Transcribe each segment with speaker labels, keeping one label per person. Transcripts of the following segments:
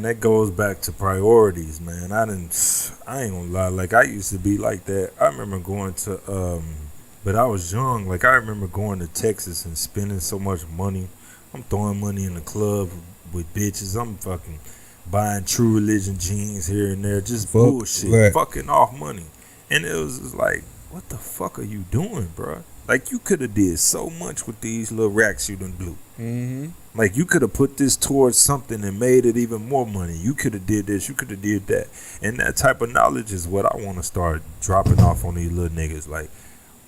Speaker 1: that goes back to priorities, man. I ain't gonna lie. Like, I used to be like that. I remember going to, but I was young. Like, I remember going to Texas and spending so much money. I'm throwing money in the club with bitches. I'm fucking buying True Religion jeans here and there. Just bullshit.
Speaker 2: That.
Speaker 1: Fucking off money. And it was just like, what the fuck are you doing, bro? Like, you could have did so much with these little racks you done blew.
Speaker 2: Mm-hmm.
Speaker 1: Like, you could have put this towards something and made it even more money. You could have did this. You could have did that. And that type of knowledge is what I want to start dropping off on these little niggas, like,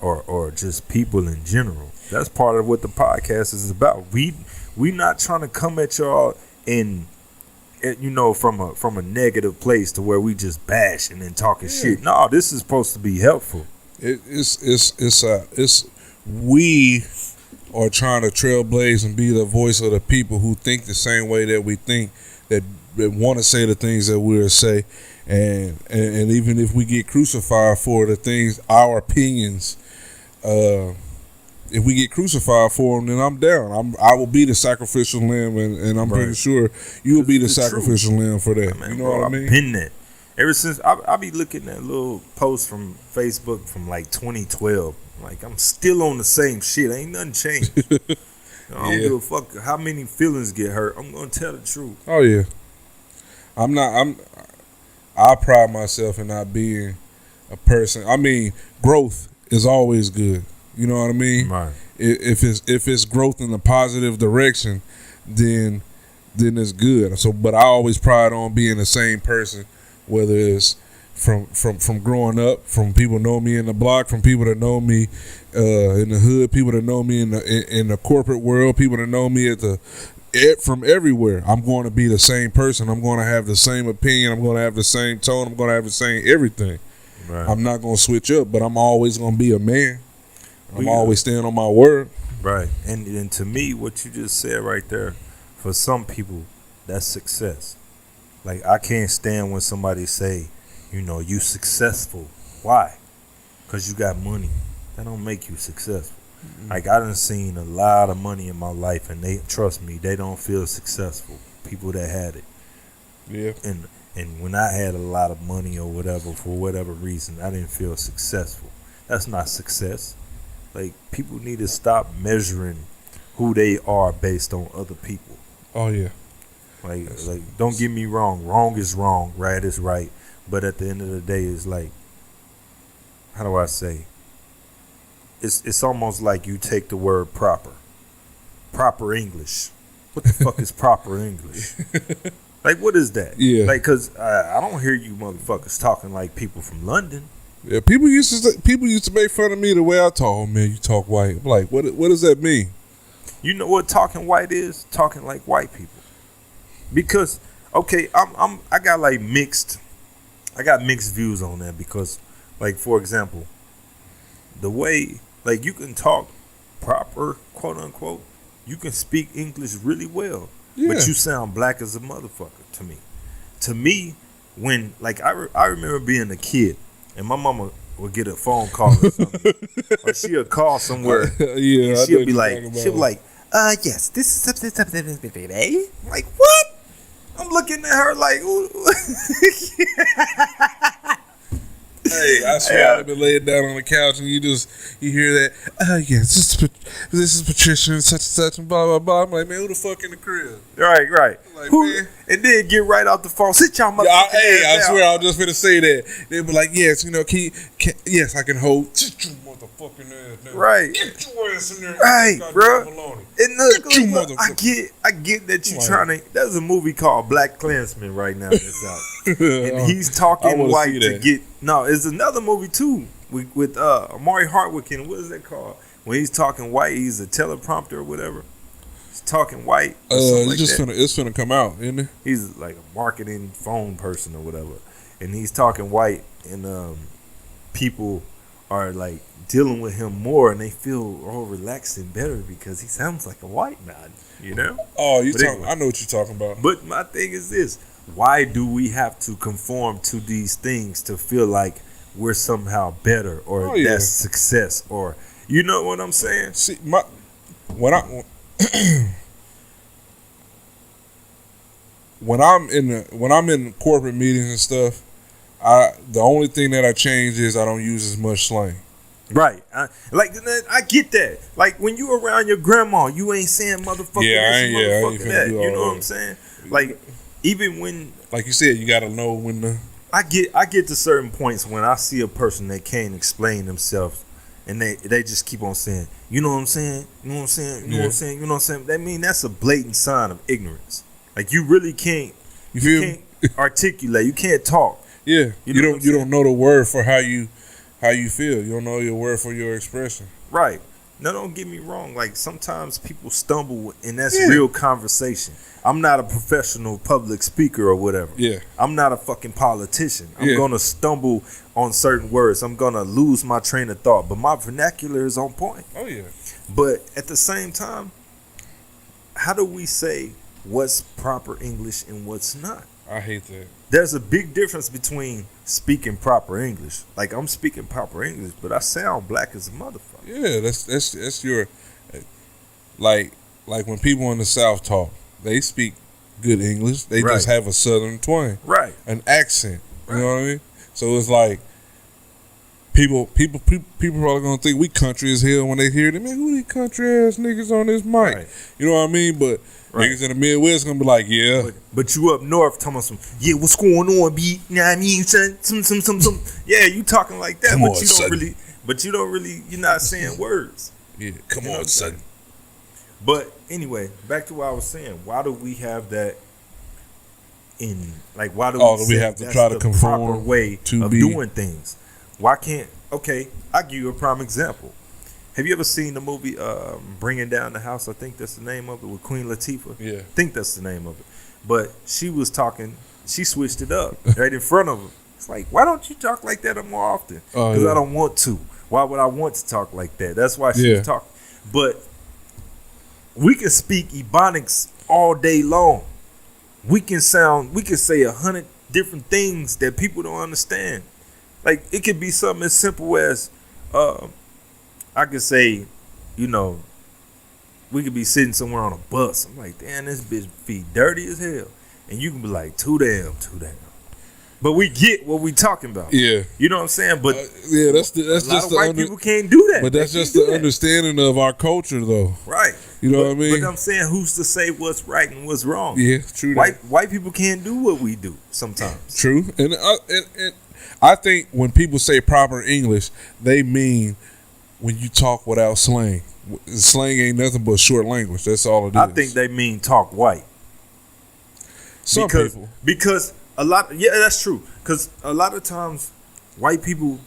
Speaker 1: or just people in general. That's part of what the podcast is about. We not trying to come at y'all in, you know, from a negative place to where we just bashing and talking shit. No, this is supposed to be helpful.
Speaker 2: We are trying to trailblaze and be the voice of the people who think the same way that we think, that want to say the things that we'll say, and even if we get crucified for the things, our opinions, if we get crucified for them, then I'm down. I will be the sacrificial lamb, and I'm pretty sure you'll be the sacrificial lamb for that.
Speaker 1: Man,
Speaker 2: you know what I mean?
Speaker 1: I've been that. Ever since I be looking at little posts from Facebook from like 2012. Like, I'm still on the same shit. Ain't nothing changed. I don't give a fuck how many feelings get hurt. I'm gonna tell the truth.
Speaker 2: Oh yeah. I pride myself in not being a person. I mean, growth is always good. You know what I mean?
Speaker 1: Right.
Speaker 2: If it's growth in a positive direction, then it's good. So, but I always pride on being the same person, whether it's from growing up, from people know me in the block, from people that know me in the hood, people that know me in the corporate world, people that know me from everywhere. I'm going to be the same person. I'm going to have the same opinion. I'm going to have the same tone. I'm going to have the same everything.
Speaker 1: Right.
Speaker 2: I'm not going to switch up, but I'm always going to be a man. I'm always standing on my word.
Speaker 1: Right. And to me, what you just said right there, for some people, that's success. Like, I can't stand when somebody say, you know, you successful. Why? Because you got money. That don't make you successful. Mm-hmm. Like, I done seen a lot of money in my life, and trust me, they don't feel successful. People that had it.
Speaker 2: Yeah.
Speaker 1: And when I had a lot of money or whatever, for whatever reason, I didn't feel successful. That's not success. Like, people need to stop measuring who they are based on other people.
Speaker 2: Oh yeah.
Speaker 1: Like, don't get me wrong. Wrong is wrong. Right is right. But at the end of the day, it's like, how do I say? It's almost like you take the word proper English. What the fuck is proper English? Like, what is that?
Speaker 2: Yeah.
Speaker 1: Like, cause I don't hear you motherfuckers talking like people from London.
Speaker 2: Yeah, people used to make fun of me the way I talk. Oh man, you talk white. I'm like, what does that mean?
Speaker 1: You know what talking white is? Talking like white people. Because okay, I got mixed views on that, because, like, for example, the way, like, you can talk proper, quote unquote, you can speak English really well, but you sound black as a motherfucker to me. To me, when, like, I remember being a kid and my mama would get a phone call or something, or she'll call somewhere, and she'll be like, yes, this is something, like, what? I'm looking at her like, hey, I swear I've been laying down on the couch and you hear that, yes, this is Patricia and such and such and blah, blah, blah. I'm like, man, who the fuck in the crib? Right. Like, who? Man. And then get right off the phone. Sit y'all motherfucking
Speaker 2: I swear I was just finna say that. They'd be like, yes, you know, yes, I can hold. Sit your motherfucking ass down. Right. Get your ass in there. Right, bro. And look, I get that you trying to. There's a movie called Black Klansman right now that's out. And he's talking white to get. No, it's another movie too with Amari Hardwick, and what is that called? When he's talking white, he's a teleprompter or whatever. He's talking white. It's finna come out, isn't it?
Speaker 1: He's like a marketing phone person or whatever, and he's talking white, and people are like dealing with him more, and they feel relaxed and better because he sounds like a white man, you know?
Speaker 2: Oh, I know what you're talking about.
Speaker 1: But my thing is this: why do we have to conform to these things to feel like we're somehow better, or that's success, or you know what I'm saying?
Speaker 2: See, when I when I'm in corporate meetings and stuff, the only thing that I change is I don't use as much slang.
Speaker 1: Right. I get that. Like when you around your grandma, you ain't saying motherfucker that. You know what I'm saying? Like even when, like
Speaker 2: you said, you gotta know when the.
Speaker 1: I get to certain points when I see a person that can't explain themselves, and they just keep on saying, you know what I'm saying, you know what I'm saying, you know what I'm saying, you know what I'm saying. That mean that's a blatant sign of ignorance. Like you really can't. You can't articulate. You can't talk.
Speaker 2: Yeah. You don't know the word for how you feel. You don't know your word for your expression.
Speaker 1: Right. Now, don't get me wrong. Like, sometimes people stumble, and that's real conversation. I'm not a professional public speaker or whatever.
Speaker 2: Yeah.
Speaker 1: I'm not a fucking politician. I'm going to stumble on certain words. I'm going to lose my train of thought. But my vernacular is on point.
Speaker 2: Oh, yeah.
Speaker 1: But at the same time, how do we say what's proper English and what's not?
Speaker 2: I hate that.
Speaker 1: There's a big difference between speaking proper English. Like, I'm speaking proper English, but I sound black as a motherfucker.
Speaker 2: Yeah, that's your like when people in the South talk, they speak good English. They just have a Southern twang,
Speaker 1: right?
Speaker 2: An accent. You know what I mean? So it's like people probably gonna think we country as hell when they hear them. Man, who these country ass niggas on this mic? Right. You know what I mean? But niggas in the Midwest gonna be like, yeah.
Speaker 1: But you up north talking about some, yeah, what's going on, B? You know what I mean, son? Some. Yeah, you talking like that, but you don't really, you're not saying words.
Speaker 2: Yeah, come on, son.
Speaker 1: But anyway, back to what I was saying. Why do we have that in, like, why do
Speaker 2: we have to try to conform
Speaker 1: proper way of doing things? Why can't, okay, I'll give you a prime example. Have you ever seen the movie Bringing Down the House? I think that's the name of it, with Queen Latifah.
Speaker 2: Yeah.
Speaker 1: I think that's the name of it. But she was talking, she switched it up right in front of him. It's like, why don't you talk like that more often? Because I don't want to. Why would I want to talk like that? That's why she was talking. But we can speak Ebonics all day long. We can say 100 different things that people don't understand. Like, it could be something as simple as, I could say, you know, we could be sitting somewhere on a bus. I'm like, damn, this bitch feet dirty as hell. And you can be like, too damn. But we get what we talking about.
Speaker 2: Yeah.
Speaker 1: You know what I'm saying? But
Speaker 2: that's
Speaker 1: a lot of white people can't do that.
Speaker 2: But that's just the understanding of our culture, though.
Speaker 1: Right.
Speaker 2: You know what I mean?
Speaker 1: But I'm saying, who's to say what's right and what's wrong?
Speaker 2: Yeah, true.
Speaker 1: White people can't do what we do sometimes.
Speaker 2: True. And I think when people say proper English, they mean when you talk without slang. Slang ain't nothing but short language. That's all it is.
Speaker 1: I think they mean talk white.
Speaker 2: Some people.
Speaker 1: Because a lot, that's true. Because a lot of times, white people,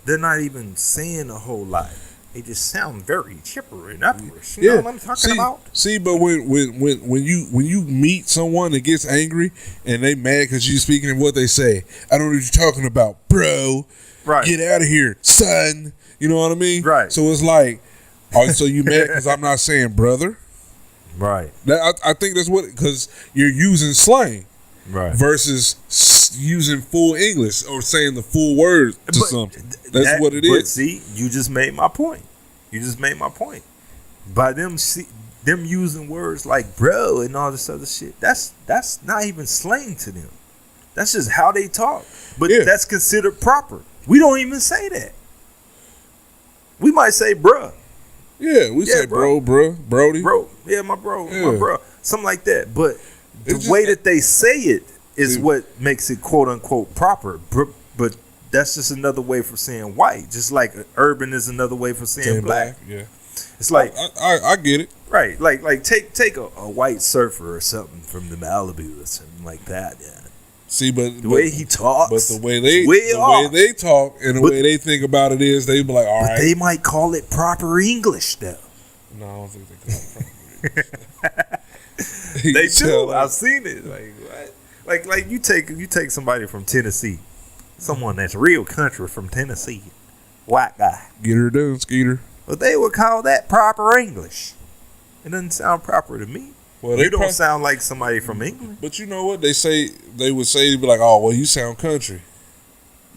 Speaker 1: they're not even saying a whole lot. They just sound very chipper and upperish. You know what I'm talking about?
Speaker 2: See, but when you meet someone that gets angry and they mad because you speaking in what they say, I don't know what you're talking about, bro.
Speaker 1: Right.
Speaker 2: Get out of here, son. You know what I mean?
Speaker 1: Right.
Speaker 2: So it's like, so you mad because I'm not saying brother?
Speaker 1: Right.
Speaker 2: I think that's what, because you're using slang.
Speaker 1: Right.
Speaker 2: Versus using full English or saying the full word to something. That's what it is.
Speaker 1: But see, you just made my point. By them using words like bro and all this other shit, that's not even slang to them. That's just how they talk. But that's considered proper. We don't even say that. We might say bruh.
Speaker 2: Yeah, we say bro, brody.
Speaker 1: Bro, yeah, my bro, something like that. But the way that they say it is what makes it quote unquote proper. But that's just another way for saying white. Just like urban is another way for saying black.
Speaker 2: Yeah.
Speaker 1: It's like
Speaker 2: I get it.
Speaker 1: Right. Like take a white surfer or something from the Malibu or something like that. Yeah.
Speaker 2: See, but
Speaker 1: the way he talks,
Speaker 2: but the way they talk and the way they think about it is they be like, all right.
Speaker 1: They might call it proper English though.
Speaker 2: No, I don't think they call it proper English.
Speaker 1: They do. I've seen it. Like what? Like you take somebody from Tennessee, someone that's real country from Tennessee, white guy.
Speaker 2: Get her done, Skeeter.
Speaker 1: But they would call that proper English. It doesn't sound proper to me. Well, you don't sound like somebody from England.
Speaker 2: But you know what they say? They would say, be like, "Oh, well, you sound country."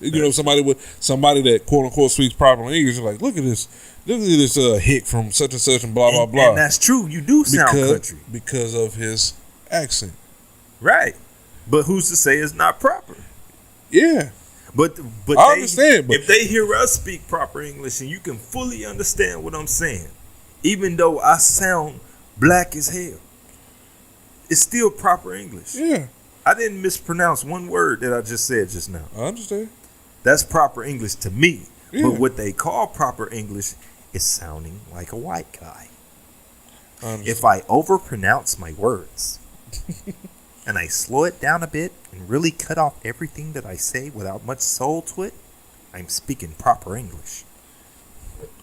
Speaker 2: You know, somebody that quote unquote speaks proper English. Like, look at this hick from such and such and blah blah blah.
Speaker 1: And that's true. You do sound country
Speaker 2: because of his accent.
Speaker 1: Right. But who's to say it's not proper?
Speaker 2: Yeah.
Speaker 1: But
Speaker 2: I understand. But
Speaker 1: if they hear us speak proper English and you can fully understand what I'm saying, even though I sound black as hell, it's still proper English.
Speaker 2: Yeah.
Speaker 1: I didn't mispronounce one word that I just said just now.
Speaker 2: I understand.
Speaker 1: That's proper English to me.
Speaker 2: Yeah.
Speaker 1: But what they call proper English is sounding like a white guy. If I overpronounce my words and I slow it down a bit and really cut off everything that I say without much soul to it, I'm speaking proper English.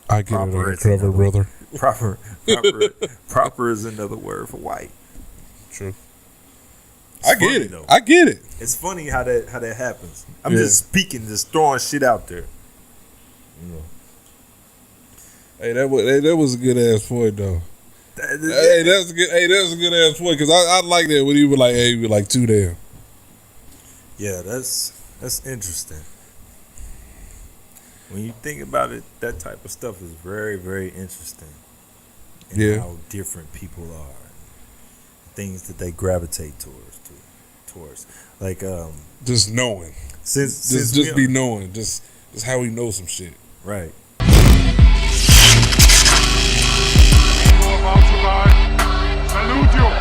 Speaker 2: I get proper it, clever brother.
Speaker 1: Proper is another word for white.
Speaker 2: True. I get it. Though. I get it.
Speaker 1: It's funny how that happens. I'm just speaking, just throwing shit out there. You know.
Speaker 2: Hey, that was a good ass point though. That was a good ass point because I like that when you were like, hey, you were like too damn.
Speaker 1: Yeah, that's interesting. When you think about it, that type of stuff is very, very interesting. And how different people are, things that they gravitate towards. Like
Speaker 2: just knowing. Since be knowing. Just how we know some shit.
Speaker 1: Right.
Speaker 3: Salute you.